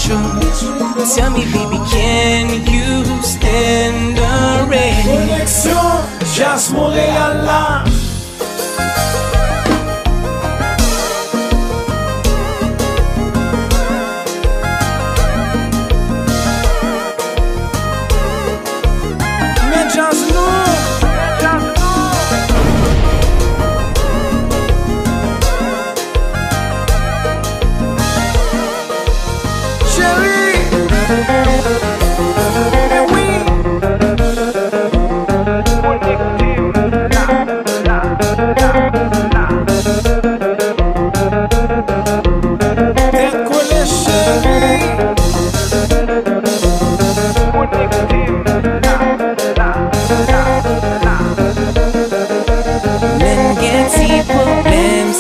special. Tell me, baby, can you stand the rain? Connexion Jazz Montréal là. Mais jazz nous.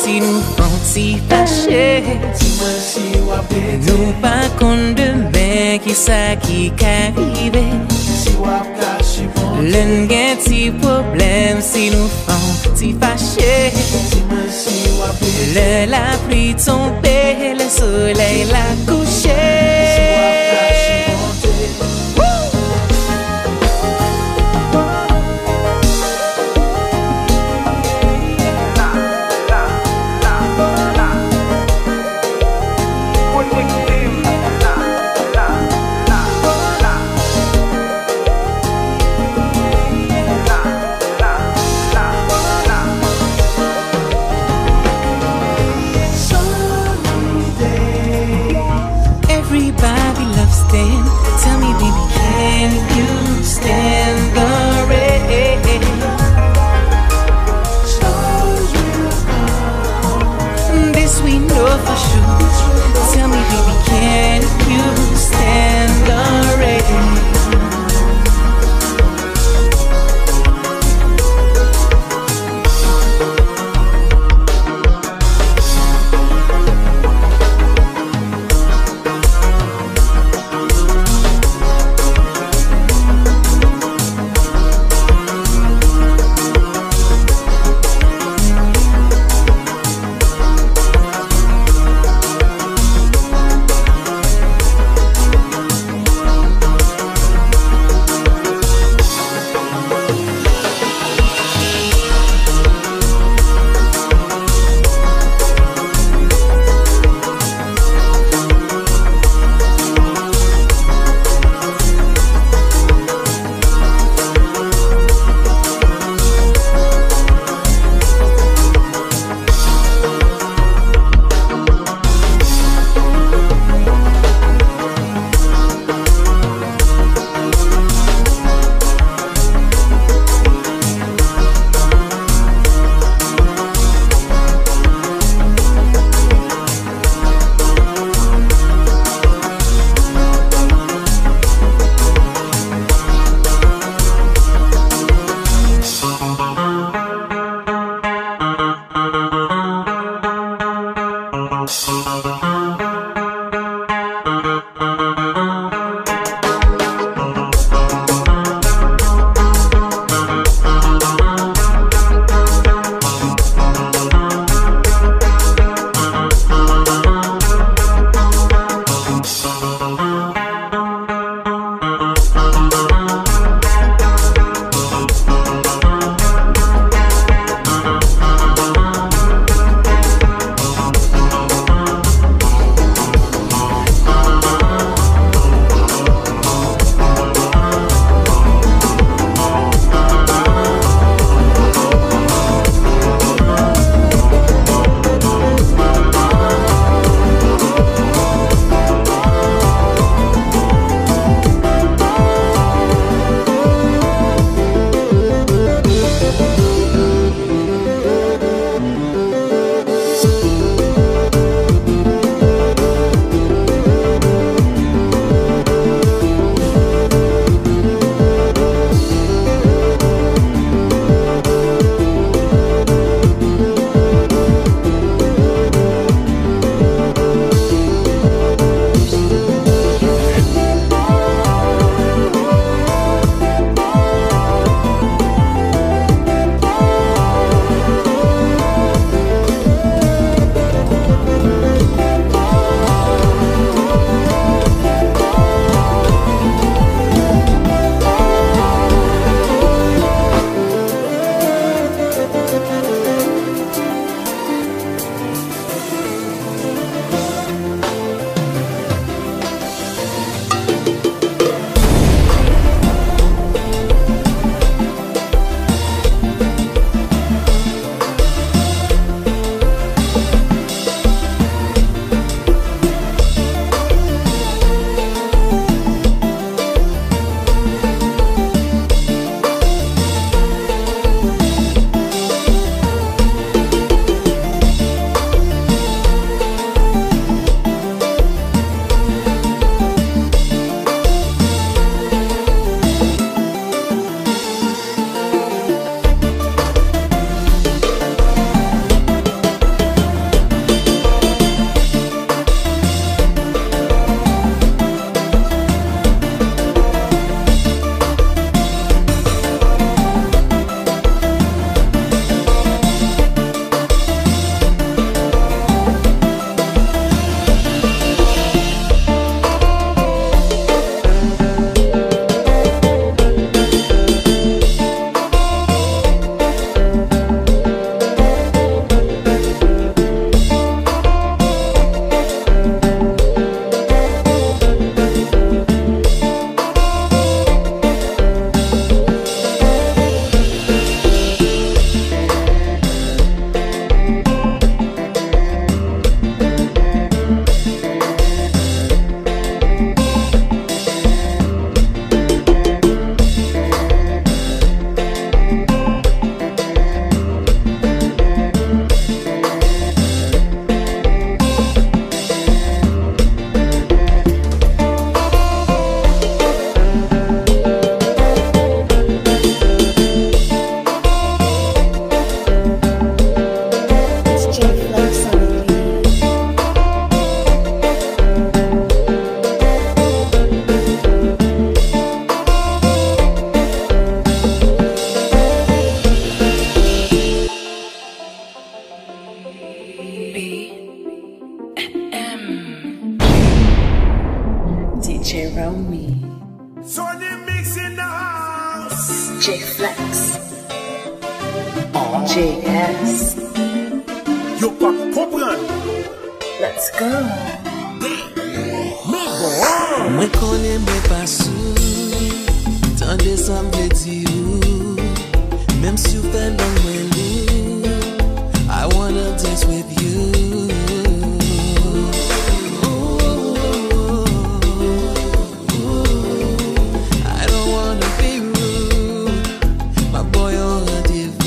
Si nous fanti fâché, nous pas compte demain qui ça qui qu'arrive. L'un gen ti problème si nous fanti fâché. La pluie tombe, le soleil la couché. JS. Yo pas comprendre. Let's go. Mwen konen mwen pa sou, tan de san mwen di ou, mem si ou fè nan mwen lou, I wanna dance with you. I don't wanna be rude, my boy on rendezvous.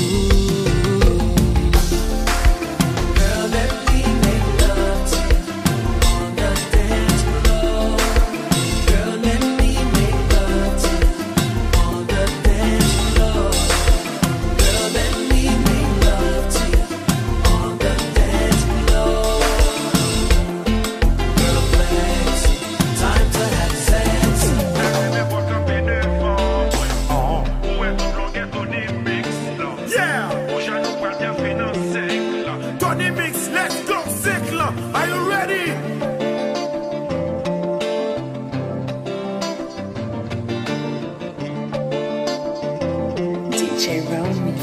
Girl, let me make love to you on the dance floor. Girl, let me make love to you on the dance floor. Girl, let me make love to you on the dance floor. Girl, flex, time to have sex. Yeah. Tony Mix, let's go, cycle. Are you ready? DJ Romy.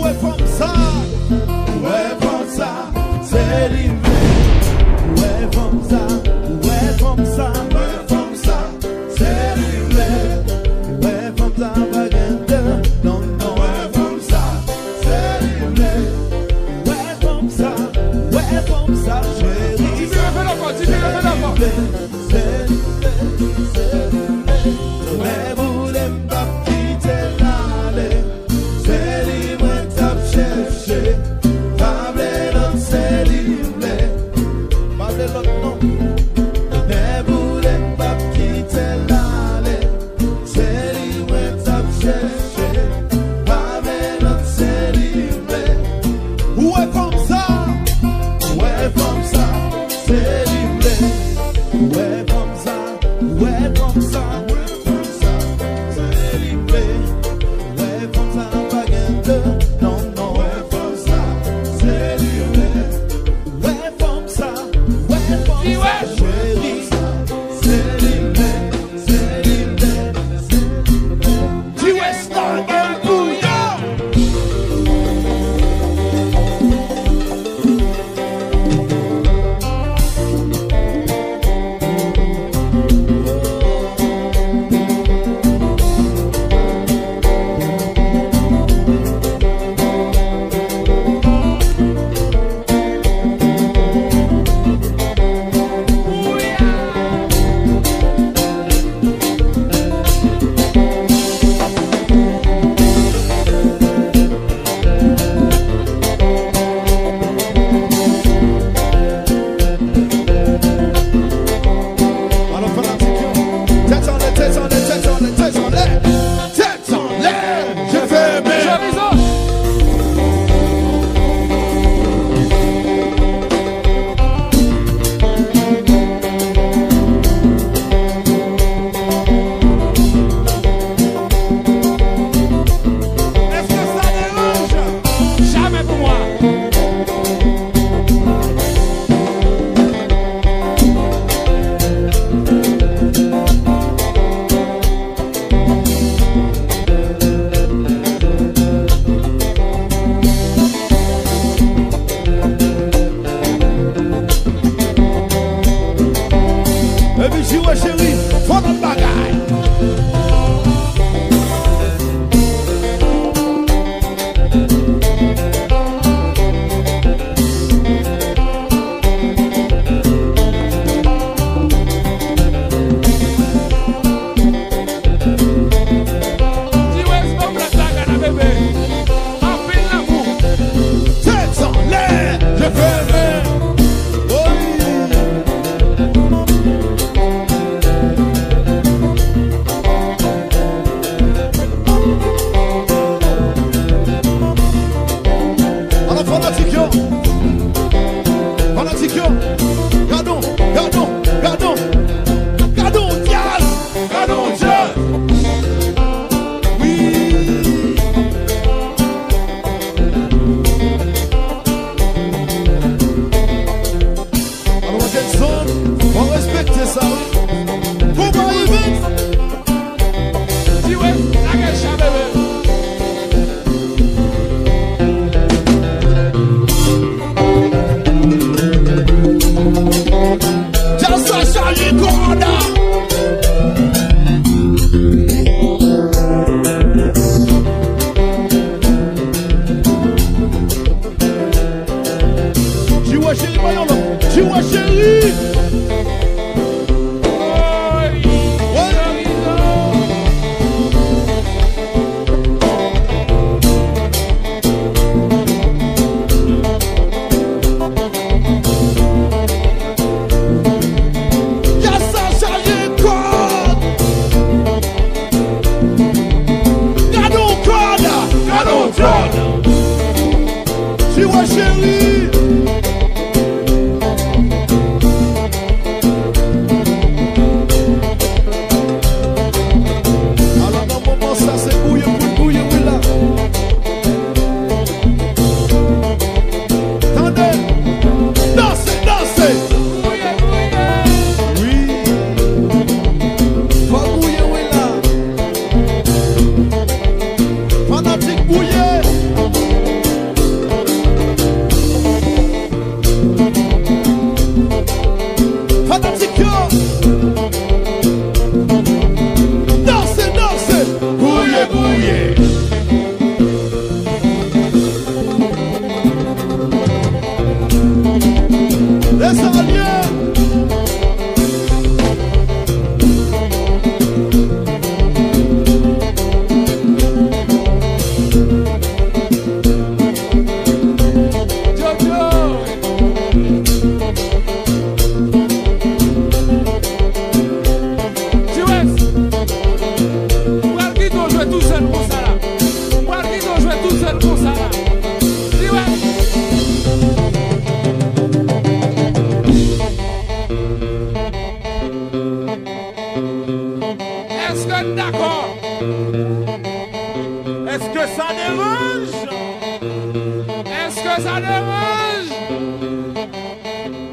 Ouais, comme ça, c'est livré. Ouais, comme ça, c'est livré. Ouais, comme ça, baguette, non, non. Ouais, comme ça, c'est livré. Ouais, comme ça, chérie. Tu veux le faire d'abord, tu veux le faire d'abord. C'est livré, c'est livré. Mais vous n'aimez pas quitter l'aller. C'est livré, t'as cherché. Parlez l'autre, c'est livré. Parlez l'autre, non. Mais vous n'aimez pas quitter l'aller. C'est livré, t'as cherché. Parlez l'autre, c'est livré. Ouais, comme ça, c'est livré. Ouais, comme ça, c'est livré. Ouais, comme ça, baguette, non, non. Ouais, comme ça, c'est livré. Ouais, comme ça, chérie, c'est livré, c'est livré, c'est livré. Tu es snug and bouillon. Alors, fanatiques, tête en l'air, tête en l'air, tête en l'air, tête en l'air, tête en l'air, je fais mes. Est-ce que ça dérange? Jamais pour moi. Et puis, j'y vois, chérie, faut notre bagaille. Tu es comme la saga, bébé. Appelle l'amour. Tête en l'air, je fais mes. Alors, fanatiques, gardons, jazz, oui. Alors, Jackson, on respecte ça. Pour m'arriver. Tu es la gacha, bébé. Jassa Charlie Corda. Tu vois chérie, voyons là. Tu vois chérie. Jassa Charlie Corda. Gardons Corda. Tu vois chérie. Alors dans le moment ça c'est bouille, oui là. Attendez, dansez. Oui, pas bouille, oui là. Fanatique bouillé. que ça dérange?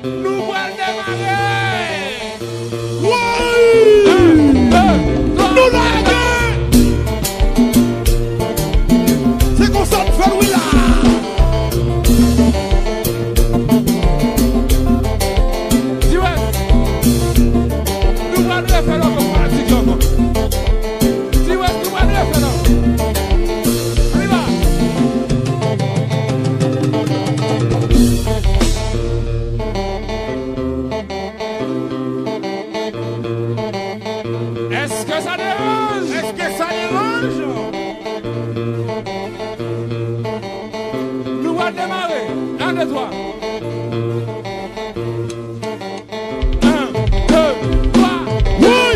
Nous allons démarrer. Oui! 1, 2, 3, Nous l'avons! C'est qu'on s'en fait, oui, là! dis ouais. Nous allons faire le pratique encore. Dis ouais, nous allons faire le. On y va. Est-ce que ça dérange? Est-ce que ça dérange? Nous allons démarrer. 1, 2, 3. 1, 2, 3. Oui!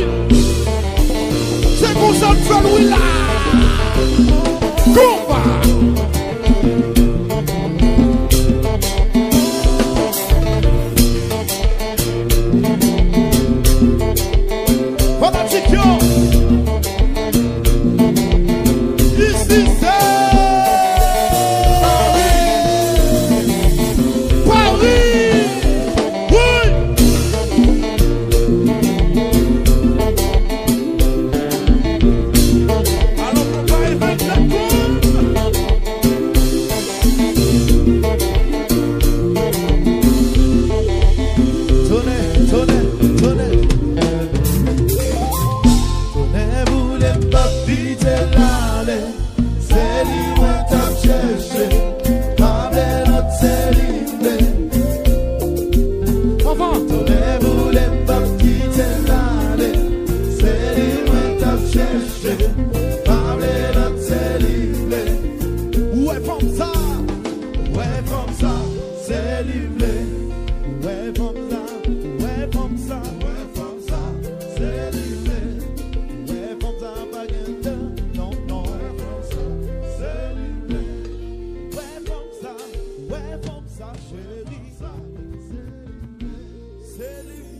C'est qu'on s'en fait, oui, là! Combat! Fanatiquement! Ici, c'est Paris! Oui! Alors, on va émettre la Tenez, tenez, tenez. Tenez, vous les papis, t'es là, c'est lui qui t'a cherché. Avec notre c'est lui. Enfant. Tenez, vous les papis, t'es là, c'est lui qui t'a cherché. Avec notre c'est lui. Ouais, comme ça, c'est lui. Ouais, comme ça, c'est lui. Ouais, comme ça, pas gain, non, non. Ouais, comme ça, c'est lui. Ouais, comme ça, chérie. C'est lui.